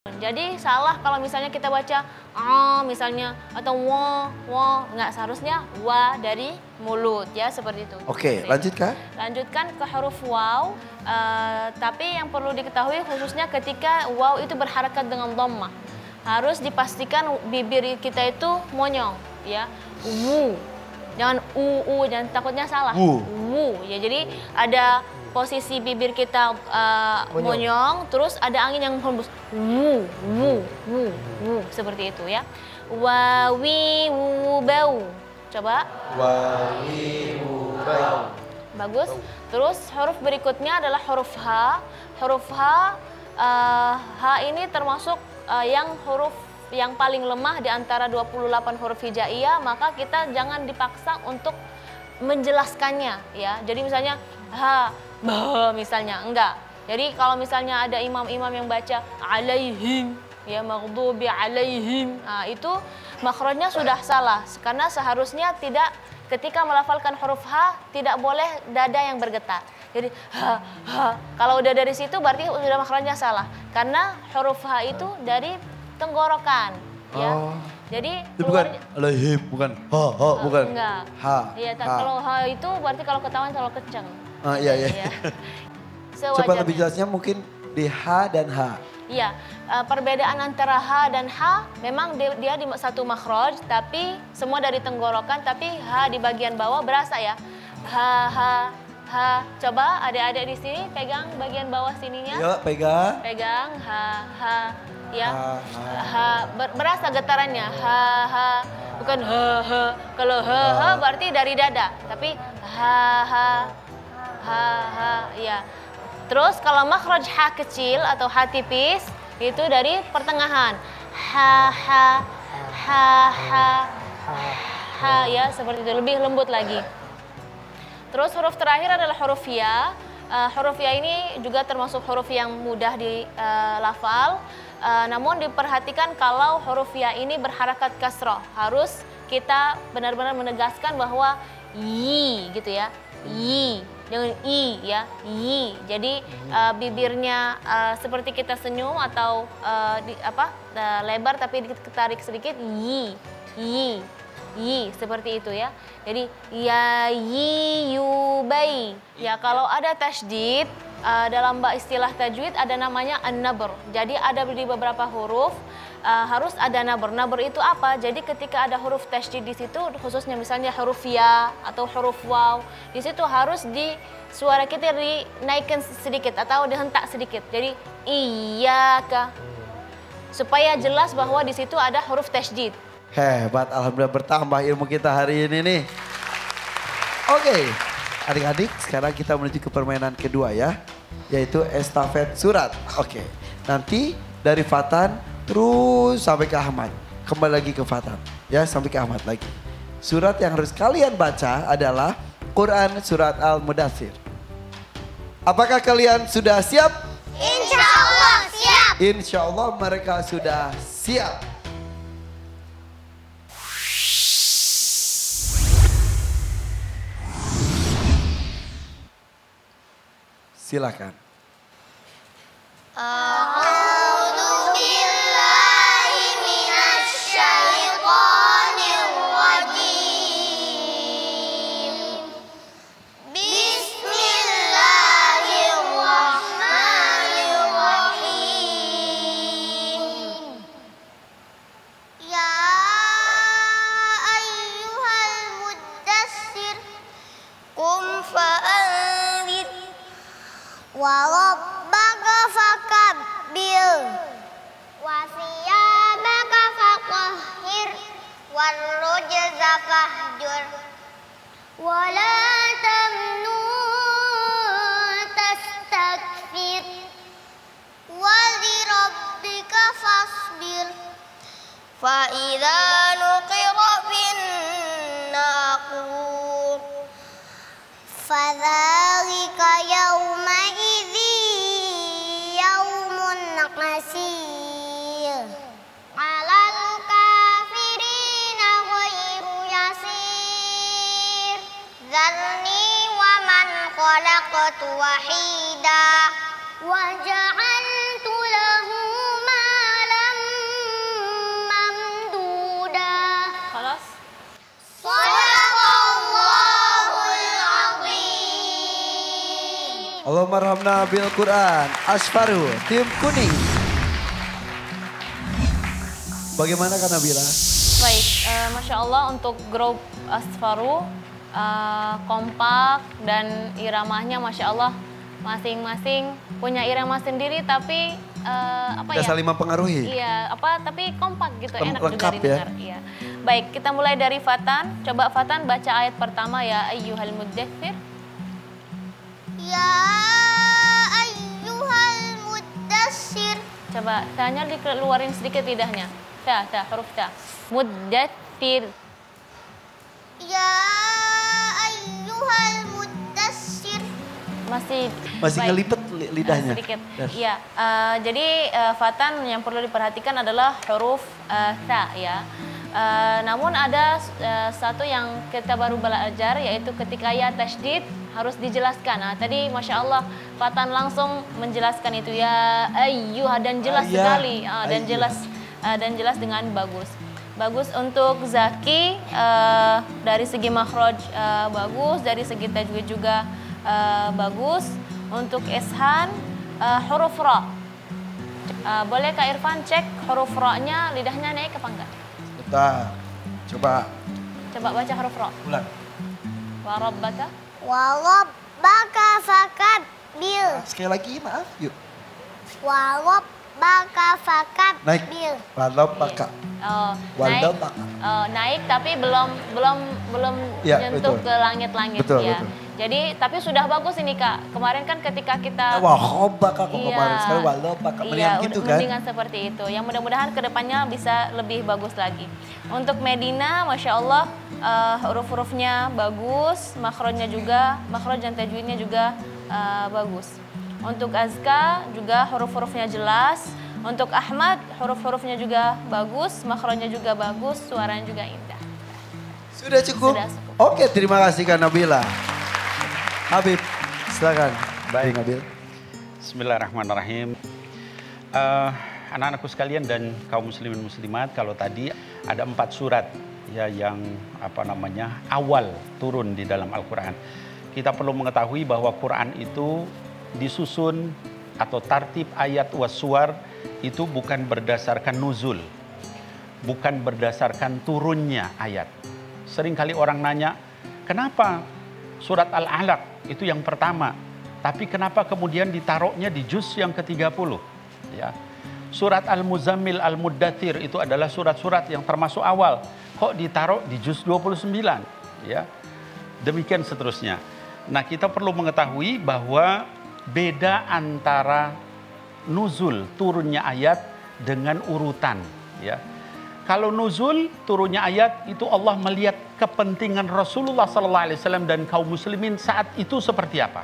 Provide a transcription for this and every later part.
Jadi salah kalau misalnya kita baca misalnya atau wa, nggak, seharusnya wa dari mulut ya, seperti itu. Oke, lanjutkan. Lanjutkan ke huruf waw, tapi yang perlu diketahui khususnya ketika waw itu berharakat dengan dhammah. Harus dipastikan bibir kita itu monyong ya. Wu. Jangan jangan takutnya salah. Wu. Ya, jadi ada posisi bibir kita monyong, terus ada angin yang hembus. Wu, wu, wu, wu, seperti itu ya. Wawi wu bau. Coba. Wawi wu bau. Bagus. Terus huruf berikutnya adalah huruf H. Huruf H, H ini termasuk yang huruf yang paling lemah di antara 28 huruf hijaiyah, maka kita jangan dipaksa untuk menjelaskannya ya. Jadi misalnya bah misalnya, enggak. Jadi kalau misalnya ada imam-imam yang baca alaihim ya, maghdubi alaihim, nah itu makhrajnya sudah salah karena seharusnya tidak, ketika melafalkan huruf H tidak boleh dada yang bergetar. Jadi kalau udah dari situ berarti sudah makhrajnya salah karena huruf H itu dari tenggorokan ya. Jadi bukan alaihim, bukan bukan. Enggak. Iya, kalau H itu berarti kalau ketahuan terlalu kencang. Iya. Coba lebih jelasnya mungkin di H dan H. Iya, perbedaan antara H dan H memang dia di satu makhraj, tapi semua dari tenggorokan, tapi H di bagian bawah berasa ya. H. Coba adik-adik di sini pegang bagian bawah sininya. Yuk, pegang. Pegang H. Ya. Berasa getarannya. Bukan Kalau berarti dari dada, tapi ya. Terus kalau makhraj H kecil atau H tipis itu dari pertengahan. Ha ya, seperti itu, lebih lembut lagi. Terus huruf terakhir adalah huruf ya. Huruf ya ini juga termasuk huruf yang mudah dilafal. Namun diperhatikan kalau huruf ya ini berharakat kasrah. Harus kita benar-benar menegaskan bahwa yi gitu ya. Yi, jangan i ya, yi. Jadi bibirnya seperti kita senyum atau lebar tapi ditarik sedikit, yi, seperti itu ya. Jadi ya yi yu bai. Ya, kalau ada tasydid dalam istilah tajwid ada namanya an-nabr. Jadi ada di beberapa huruf harus ada nabr. Nabr itu apa? Jadi ketika ada huruf tasydid di situ, khususnya misalnya huruf ya atau huruf waw, di situ harus suara kita dinaikkan sedikit atau dihentak sedikit. Jadi iyyaka, supaya jelas bahwa di situ ada huruf tasydid. Hebat, alhamdulillah bertambah ilmu kita hari ini nih. Oke, adik-adik sekarang kita menuju ke permainan kedua ya, yaitu estafet surat. Oke, nanti dari Fatan terus sampai ke Ahmad, kembali lagi ke Fatan ya, sampai ke Ahmad lagi. Surat yang harus kalian baca adalah Quran surat Al-Mudaththir. Apakah kalian sudah siap? Insya Allah siap. Insya Allah mereka sudah siap. Silakan. A'udzu billahi minasy syaithanir rajim. Bismillahirrahmanirrahim. Ya ayyuhal muddatsir qum fa'anzir wa rabbaka fakabbir wa thiyabaka fatahhir war rujza fahjur wa la tamnun tastakbir wa li rabbika fasbir fa idza nuqira fin naqur fadzalika yawmaidzi yaumun asir 'alal kafirina ghairu yasir dzarni wa man khalaqtu wahida wa ja'altu lahu malan Allahumma arhamna bil Quran. Asfaru, tim kuning. Bagaimana Kak Nabila? Baik, Masya Allah untuk grup Asfaru kompak dan iramanya Masya Allah masing-masing punya irama sendiri tapi saling mempengaruhi. Iya, tapi kompak gitu, enak lengkap juga didengar. Iya. Baik, kita mulai dari Fatan. Coba Fatan baca ayat pertama ya, ayyuhal muddathir. Ya ayyuhal muddathir. Coba tanya dikeluarin sedikit lidahnya. Huruf ta. Muddathir. Ya ayyuhal muddathir. Masih ngelipet lidahnya. Sedikit. Iya. Jadi Fatan yang perlu diperhatikan adalah huruf ta ya. Namun ada satu yang kita baru belajar yaitu ketika ya tasydid harus dijelaskan. Nah, tadi Masya Allah Fatan langsung menjelaskan itu ya ayyuha dan jelas sekali dan jelas dengan bagus. Bagus untuk Zaki dari segi makhraj bagus, dari segi tajwid juga bagus. Untuk Eshan huruf ra. Boleh Kak Irfan cek huruf ra-nya lidahnya naik apa enggak? Bentar. Coba baca huruf ra. Ulang. Wa rabbaka. Wa rabbaka fakabbir. Sekali lagi maaf yuk. Wa rabbaka fakabbir. Walaupaka. Naik tapi belum nyentuh ke langit-langit ya. Betul. Jadi tapi sudah bagus ini Kak. Kemarin kan ketika kita walaupaka kemarin sekarang walaupaka gitu kan. Mendingan seperti itu. Yang mudah-mudahan kedepannya bisa lebih bagus lagi. Untuk Medina Masya Allah huruf-hurufnya bagus, makhrajnya juga, makhraj dan tajwidnya juga bagus. Untuk Azka juga huruf-hurufnya jelas. Untuk Ahmad huruf-hurufnya juga bagus, makhrajnya juga bagus, suaranya juga indah. Sudah cukup? Oke, terima kasih Kak Nabila. Habib, silakan. Baik, Nabil. Bismillahirrahmanirrahim. Anak-anakku sekalian dan kaum muslimin muslimat, kalau tadi ada 4 surat ya yang awal turun di dalam Al-Quran. Kita perlu mengetahui bahwa Quran itu disusun atau tartib ayat was-suwar itu bukan berdasarkan nuzul, bukan berdasarkan turunnya ayat. Seringkali orang nanya, kenapa surat Al-Alaq itu yang pertama, tapi kenapa kemudian ditaruhnya di juz yang ke-30? Ya. Surat Al-Muzammil, Al-Muddathir itu adalah surat-surat yang termasuk awal. Kok ditaruh di juz 29? Ya. Demikian seterusnya. Nah, kita perlu mengetahui bahwa beda antara nuzul, turunnya ayat, dengan urutan. Ya. Kalau nuzul, turunnya ayat, itu Allah melihat kepentingan Rasulullah SAW dan kaum muslimin saat itu seperti apa.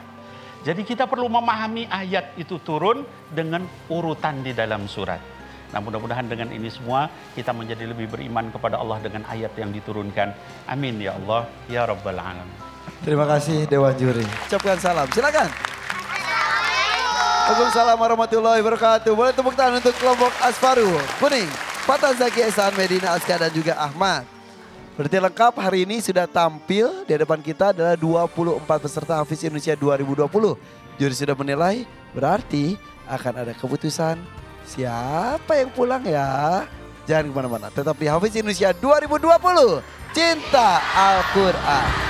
Jadi kita perlu memahami ayat itu turun dengan urutan di dalam surat. Nah, mudah-mudahan dengan ini semua kita menjadi lebih beriman kepada Allah dengan ayat yang diturunkan. Amin ya Allah, ya Rabbal Alamin. Terima kasih Dewan Juri. Ucapkan salam, silakan. Waalaikumsalam warahmatullahi wabarakatuh. Boleh tepuk tangan untuk kelompok Asfaru kuning, Fatan, Zaki, Eshan, Medina, Azka dan juga Ahmad. Berarti lengkap hari ini sudah tampil di hadapan kita adalah 24 peserta Hafiz Indonesia 2020. Juri sudah menilai, berarti akan ada keputusan siapa yang pulang ya. Jangan kemana-mana, tetap di Hafiz Indonesia 2020. Cinta Al-Quran.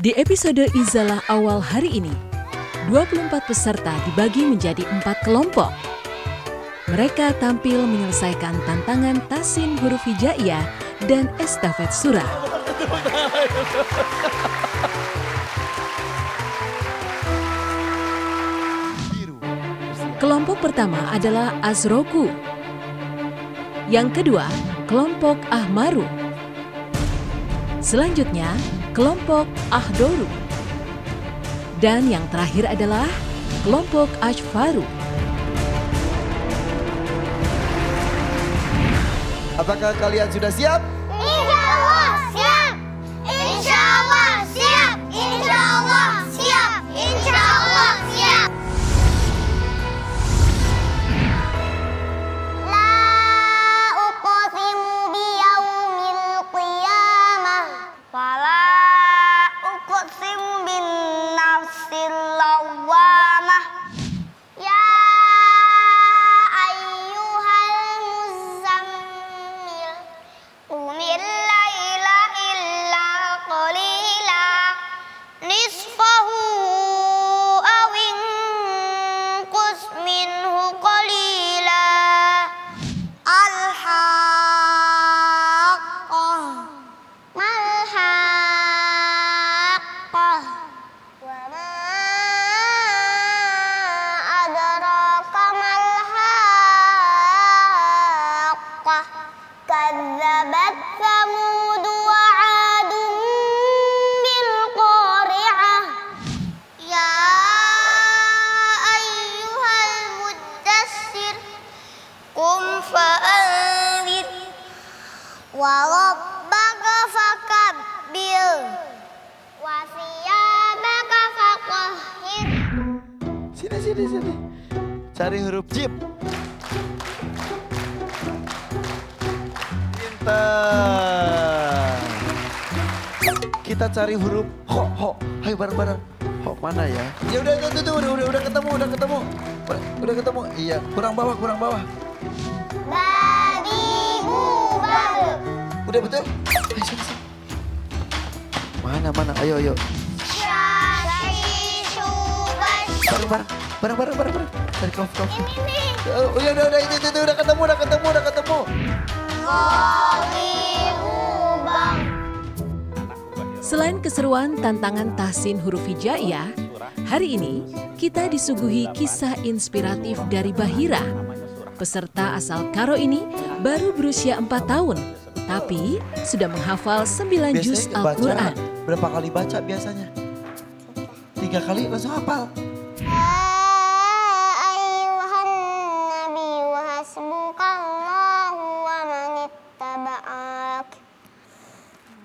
Di episode Izalah awal hari ini, 24 peserta dibagi menjadi 4 kelompok. Mereka tampil menyelesaikan tantangan tasin huruf hijaiyah dan estafet surah. Kelompok pertama adalah Azroku. Yang kedua, kelompok Ahmaru. Selanjutnya, kelompok Ahdoru. Dan yang terakhir adalah kelompok Ashfaru. Apakah kalian sudah siap? Insya Allah siap. Insya Allah siap. Insya Allah siap. Insya Allah siap. La uqsimu biyaumil qiyamah. Fala uqsimu bin nafsil lawwamah. Ya ayyuhal muzammil qumil laila illa qalila nisfahu aw inqus minhu qalila al-haqqah mal-haqqah wa ma adraka mal-haqqah kadzabat thamud wa 'adun bil qari'ah ya ayyuhal muddassir qum fa'anzir wa rabbaka fakabbir wa thiyabaka fatahhir. Sini. Cari huruf jim. Pintar. Kita cari huruf ho. Ayo bareng-bareng. Ho mana ya? Ya udah ketemu. Udah ketemu. Iya, kurang bawah. Babi bubal Udah betul? Ayo sini. Mana? Ayo. syasi subas. Bareng. Cari klop. Ini nih. Udah, itu udah ketemu. Golibubang. Selain keseruan tantangan tahsin huruf hijaiyah, hari ini kita disuguhi kisah inspiratif dari Bahira. Peserta asal Karo ini baru berusia 4 tahun, tapi sudah menghafal 9 juz Biasanya baca, Al-Quran. berapa kali baca biasanya? 3 kali langsung hafal. Ayuhan nabi wa hasbukallahu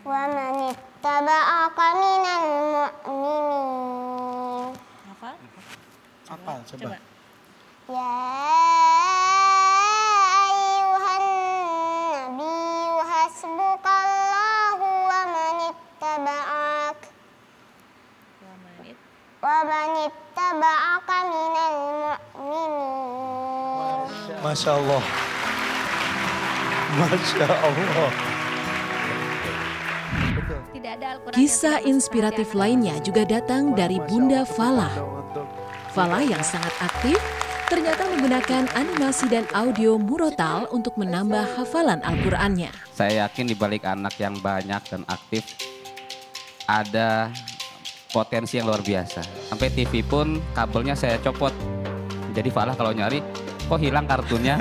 wa manittaba'ak minal mu'minin. Hafal, coba. Ya ayuhan nabi wa hasbukallahu wa manittaba'aka minal mu'minin. Masya Allah. Kisah inspiratif lainnya juga datang dari Bunda Falah. Falah yang sangat aktif ternyata menggunakan animasi dan audio murotal untuk menambah hafalan Al-Qur'annya. Saya yakin di balik anak yang banyak dan aktif ada potensi yang luar biasa. Sampai TV pun kabelnya saya copot. Jadi Falah kalau nyari, kok hilang kartunnya?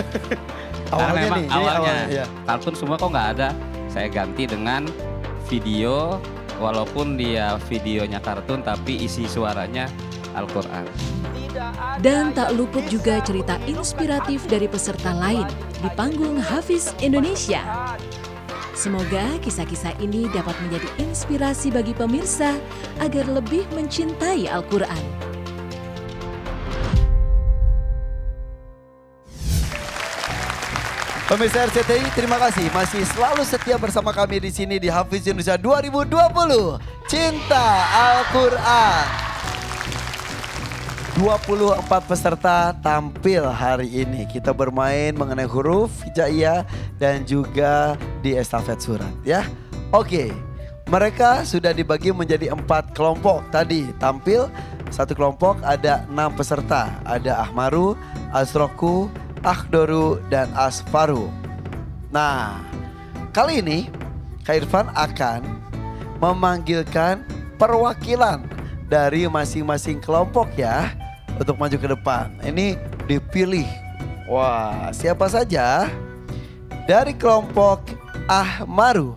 Karena memang awalnya iya. kartun semua kok nggak ada. Saya ganti dengan video, walaupun dia videonya kartun tapi isi suaranya Al-Quran. Dan tak luput juga cerita inspiratif dari peserta lain di panggung Hafiz Indonesia. Semoga kisah-kisah ini dapat menjadi inspirasi bagi pemirsa agar lebih mencintai Al-Quran. Pemirsa RCTI, terima kasih masih selalu setia bersama kami di sini di Hafiz Indonesia 2020. Cinta Al-Quran. 24 peserta tampil hari ini. Kita bermain mengenai huruf hijaiyah dan juga di estafet surat ya. Oke, mereka sudah dibagi menjadi 4 kelompok. Tadi tampil satu kelompok ada 6 peserta. Ada Ahmaru, Asroku, Akhdoru, dan Asfaru. Nah, kali ini Kak Irfan akan memanggilkan perwakilan dari masing-masing kelompok ya untuk maju ke depan. Ini dipilih. Wah, siapa saja? Dari kelompok Ahmaru